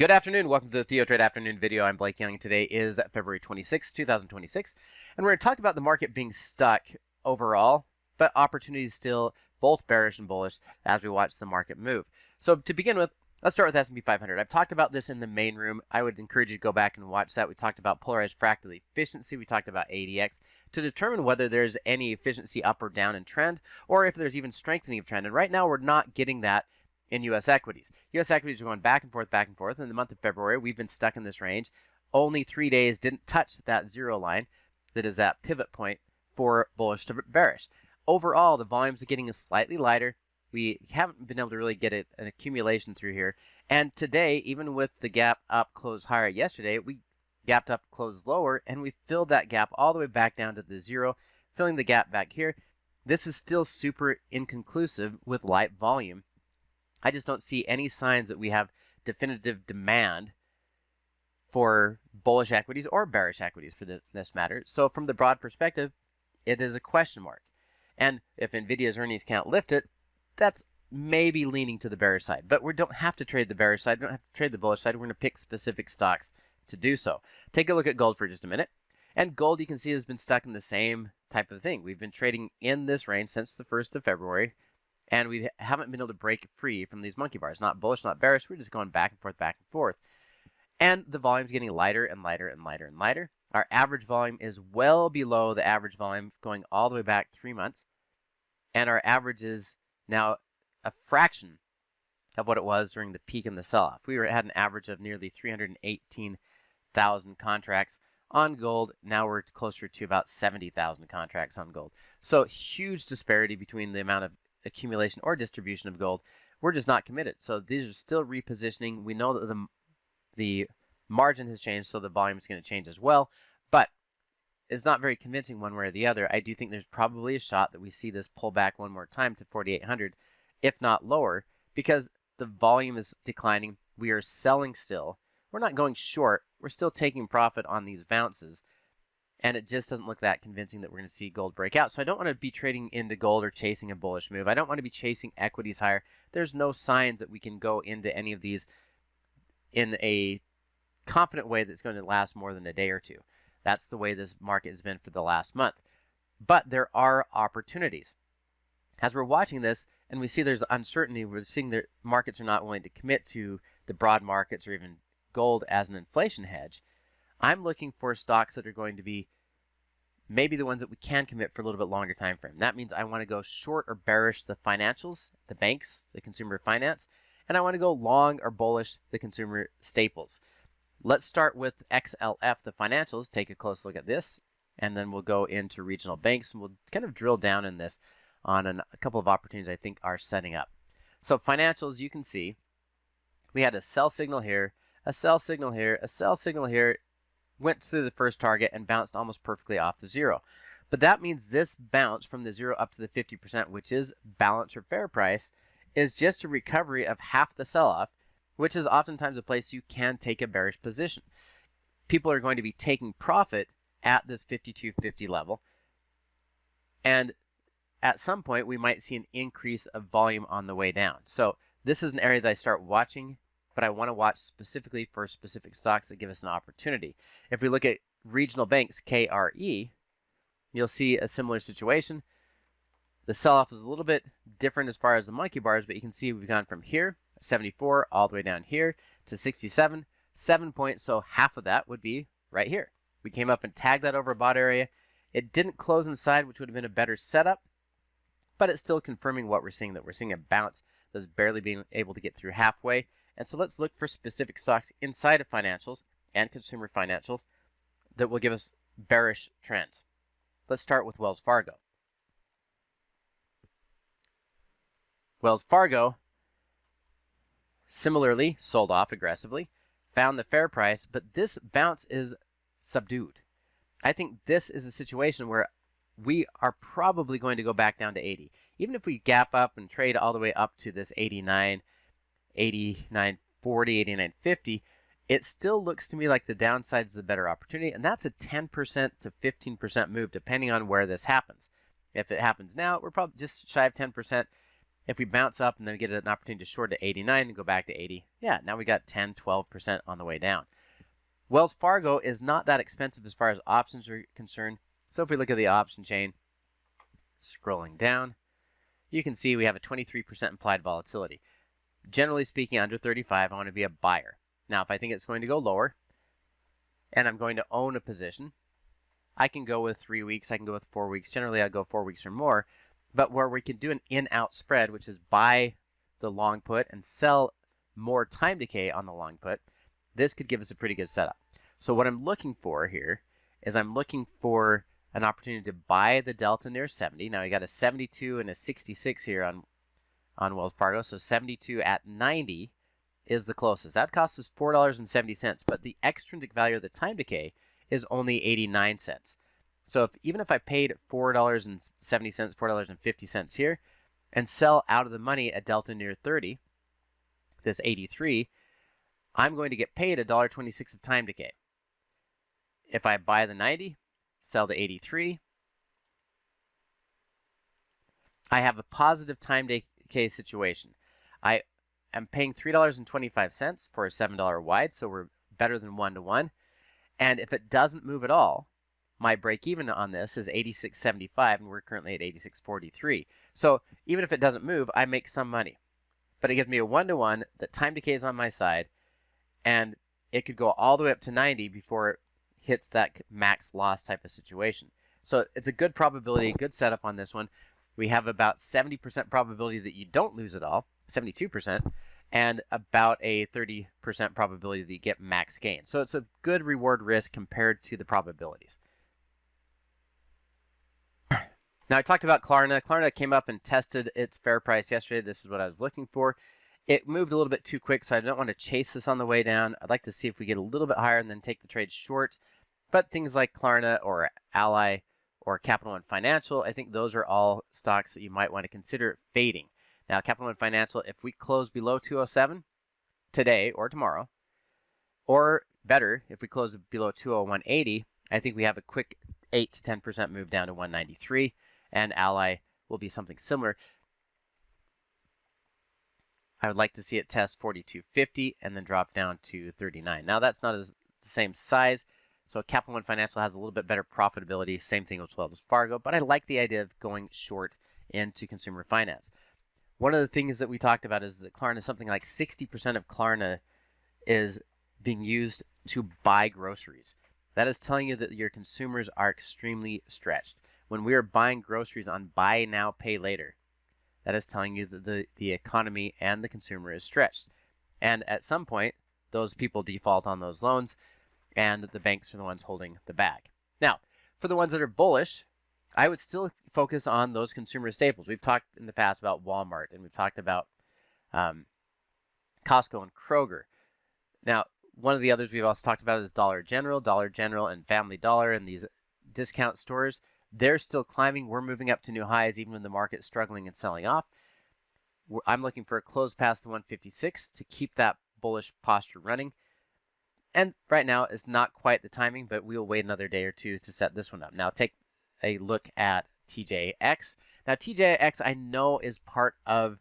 Good afternoon. Welcome to the TheoTRADE afternoon video. I'm Blake Young. Today is February 26, 2026, and we're going to talk about the market being stuck overall, but opportunities still both bearish and bullish as we watch the market move. So to begin with, let's start with S&P 500. I've talked about this in the main room. I would encourage you to go back and watch that. We talked about polarized fractal efficiency. We talked about ADX to determine whether there's any efficiency up or down in trend, or if there's even strengthening of trend. And right now, we're not getting that in U.S. equities. U.S. equities are going back and forth, back and forth. In the month of February, we've been stuck in this range. Only 3 days didn't touch that zero line. That is that pivot point for bullish to bearish. Overall, the volumes are getting slightly lighter. We haven't been able to really get an accumulation through here. And today, even with the gap up, close higher yesterday, we gapped up, closed lower, and we filled that gap all the way back down to the zero, filling the gap back here. This is still super inconclusive with light volume. I just don't see any signs that we have definitive demand for bullish equities or bearish equities for this matter. So from the broad perspective, it is a question mark. And if NVIDIA's earnings can't lift it, that's maybe leaning to the bearish side. But we don't have to trade the bearish side. We don't have to trade the bullish side. We're going to pick specific stocks to do so. Take a look at gold for just a minute. And gold, you can see, has been stuck in the same type of thing. We've been trading in this range since the 1st of February. And we haven't been able to break free from these monkey bars. Not bullish, not bearish. We're just going back and forth, back and forth. And the volume's getting lighter and lighter and lighter and lighter. Our average volume is well below the average volume going all the way back 3 months. And our average is now a fraction of what it was during the peak in the sell-off. We had an average of nearly 318,000 contracts on gold. Now we're closer to about 70,000 contracts on gold. So huge disparity between the amount of accumulation or distribution of gold. We're just not committed. So these are still repositioning. We know that the margin has changed, so the volume is going to change as well. But it's not very convincing one way or the other. I do think there's probably a shot that we see this pull back one more time to 4,800, if not lower, because the volume is declining. We are selling still. We're not going short. We're still taking profit on these bounces. And it just doesn't look that convincing that we're going to see gold break out. So I don't want to be trading into gold or chasing a bullish move. I don't want to be chasing equities higher. There's no signs that we can go into any of these in a confident way that's going to last more than a day or two. That's the way this market has been for the last month. But there are opportunities. As we're watching this and we see there's uncertainty, we're seeing that markets are not willing to commit to the broad markets or even gold as an inflation hedge. I'm looking for stocks that are going to be maybe the ones that we can commit for a little bit longer time frame. That means I want to go short or bearish the financials, the banks, the consumer finance, and I want to go long or bullish the consumer staples. Let's start with XLF, the financials. Take a close look at this, and then we'll go into regional banks, and we'll kind of drill down in this on a couple of opportunities I think are setting up. So financials, you can see we had a sell signal here, a sell signal here, a sell signal here, went through the first target and bounced almost perfectly off the zero. But that means this bounce from the zero up to the 50%, which is balance or fair price, is just a recovery of half the sell-off, which is oftentimes a place you can take a bearish position. People are going to be taking profit at this 52.50 level. And at some point, we might see an increase of volume on the way down. So this is an area that I start watching, but I want to watch specifically for specific stocks that give us an opportunity. If we look at regional banks, KRE, you'll see a similar situation. The sell-off is a little bit different as far as the monkey bars, but you can see we've gone from here, 74, all the way down here to 67, 7 points, so half of that would be right here. We came up and tagged that over a bought area. It didn't close inside, which would have been a better setup, but it's still confirming what we're seeing, that we're seeing a bounce that's barely being able to get through halfway. And so let's look for specific stocks inside of financials and consumer financials that will give us bearish trends. Let's start with Wells Fargo. Wells Fargo similarly sold off aggressively, found the fair price, but this bounce is subdued. I think this is a situation where we are probably going to go back down to 80. Even if we gap up and trade all the way up to this 89, 89.40, 89.50, it still looks to me like the downside is the better opportunity, and that's a 10% to 15% move depending on where this happens. If it happens now, we're probably just shy of 10%. If we bounce up and then get an opportunity to short at 89 and go back to 80, yeah, now we got 10, 12% on the way down. Wells Fargo is not that expensive as far as options are concerned. So if we look at the option chain, scrolling down, you can see we have a 23% implied volatility. Generally speaking, under 35, I want to be a buyer. Now, if I think it's going to go lower and I'm going to own a position, I can go with 3 weeks, I can go with 4 weeks. Generally, I'll go 4 weeks or more. But where we can do an in-out spread, which is buy the long put and sell more time decay on the long put, this could give us a pretty good setup. So what I'm looking for here is I'm looking for an opportunity to buy the delta near 70. Now we got a 72 and a 66 here on Wells Fargo. So 72 at 90 is the closest. That costs us $4.70, but the extrinsic value of the time decay is only 89 cents. So even if I paid $4.70, $4.50 here, and sell out of the money at delta near 30, this 83, I'm going to get paid $1.26 of time decay. If I buy the 90, sell the 83, I have a positive time decay situation. I am paying $3.25 for a $7 wide, so we're better than 1-to-1. And if it doesn't move at all, my break even on this is 86.75, and we're currently at 86.43. So even if it doesn't move, I make some money. But it gives me a 1-to-1, the time decay is on my side, and it could go all the way up to 90 before it hits that max loss type of situation. So it's a good probability, good setup on this one. We have about 70% probability that you don't lose at all, 72%, and about a 30% probability that you get max gain. So it's a good reward risk compared to the probabilities. Now I talked about Klarna. Klarna came up and tested its fair price yesterday. This is what I was looking for. It moved a little bit too quick, so I don't want to chase this on the way down. I'd like to see if we get a little bit higher and then take the trade short. But things like Klarna or Ally or Capital One Financial, I think those are all stocks that you might want to consider fading. Now, Capital One Financial, if we close below 207 today or tomorrow, or better, if we close below 201.80, I think we have a quick 8 to 10% move down to 193, and Ally will be something similar. I would like to see it test 42.50 and then drop down to 39. Now, that's not the same size, so Capital One Financial has a little bit better profitability. Same thing with Wells Fargo, but I like the idea of going short into consumer finance. One of the things that we talked about is that Klarna, something like 60% of Klarna is being used to buy groceries. That is telling you that your consumers are extremely stretched. When we are buying groceries on buy now, pay later, that is telling you that the economy and the consumer is stretched. And at some point, those people default on those loans, and the banks are the ones holding the bag. Now, for the ones that are bullish, I would still focus on those consumer staples. We've talked in the past about Walmart, and we've talked about Costco and Kroger. Now, one of the others we've also talked about is Dollar General and Family Dollar, and these discount stores. They're still climbing. We're moving up to new highs even when the market's struggling and selling off. I'm looking for a close past the 156 to keep that bullish posture running. And right now, it's not quite the timing, but we'll wait another day or two to set this one up. Now, take a look at TJX. Now, TJX I know is part of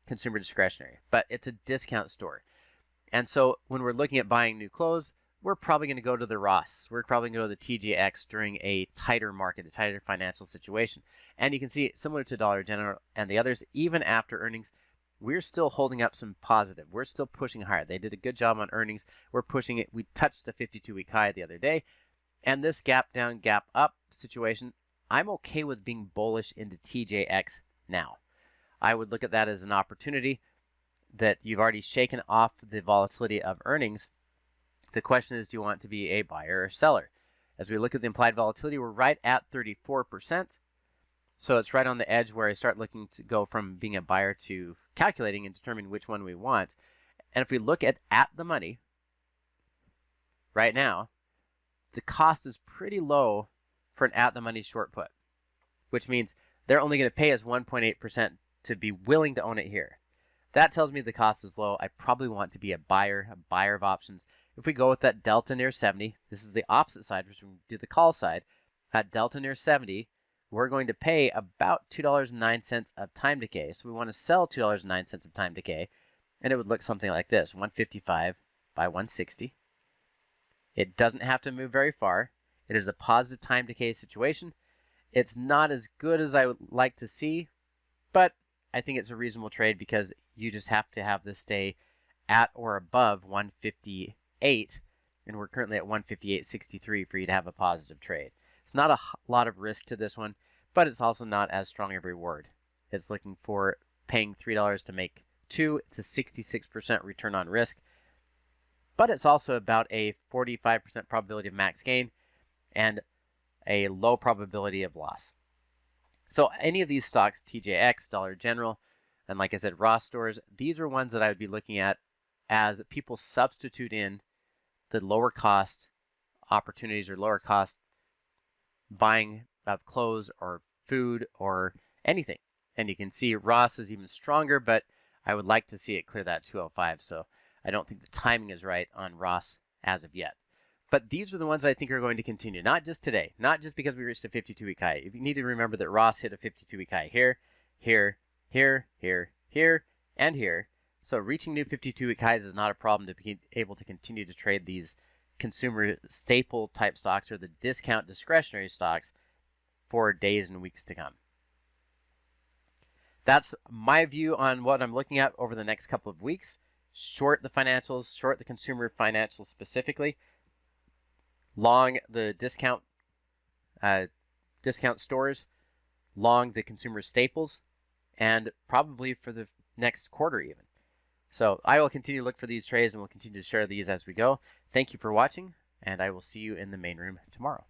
consumer discretionary, but it's a discount store. And so when we're looking at buying new clothes, we're probably going to go to the Ross. We're probably going to go to the TJX during a tighter market, a tighter financial situation. And you can see, similar to Dollar General and the others, even after earnings, we're still holding up some positive. We're still pushing higher. They did a good job on earnings. We're pushing it. We touched a 52-week high the other day. And this gap down, gap up situation, I'm okay with being bullish into TJX now. I would look at that as an opportunity that you've already shaken off the volatility of earnings. The question is, do you want to be a buyer or seller? As we look at the implied volatility, we're right at 34%. So it's right on the edge where I start looking to go from being a buyer to calculating and determining which one we want. And if we look at the money right now, the cost is pretty low for an at the money short put, which means they're only going to pay us 1.8% to be willing to own it here. That tells me the cost is low. I probably want to be a buyer of options. If we go with that delta near 70, this is the opposite side, which we do the call side. At delta near 70, we're going to pay about $2.09 of time decay. So we want to sell $2.09 of time decay, and it would look something like this: 155 by 160. It doesn't have to move very far. It is a positive time decay situation. It's not as good as I would like to see, but I think it's a reasonable trade because you just have to have this stay at or above 158, and we're currently at 158.63 for you to have a positive trade. It's not a lot of risk to this one, but it's also not as strong a reward. It's looking for paying $3 to make 2. It's a 66% return on risk, but it's also about a 45% probability of max gain and a low probability of loss. So any of these stocks, TJX, Dollar General, and like I said, Ross Stores, these are ones that I would be looking at as people substitute in the lower cost opportunities or lower cost buying of clothes or food or anything. And you can see Ross is even stronger, but I would like to see it clear that 205. So I don't think the timing is right on Ross as of yet. But these are the ones I think are going to continue, not just today, not just because we reached a 52-week high. You need to remember that Ross hit a 52-week high here, here, here, here, here, and here. So reaching new 52-week highs is not a problem to be able to continue to trade these consumer staple type stocks or the discount discretionary stocks for days and weeks to come. That's my view on what I'm looking at over the next couple of weeks. Short the financials, short the consumer financials specifically. Long the discount stores, long the consumer staples, and probably for the next quarter even. So I will continue to look for these trades and we'll continue to share these as we go. Thank you for watching, and I will see you in the main room tomorrow.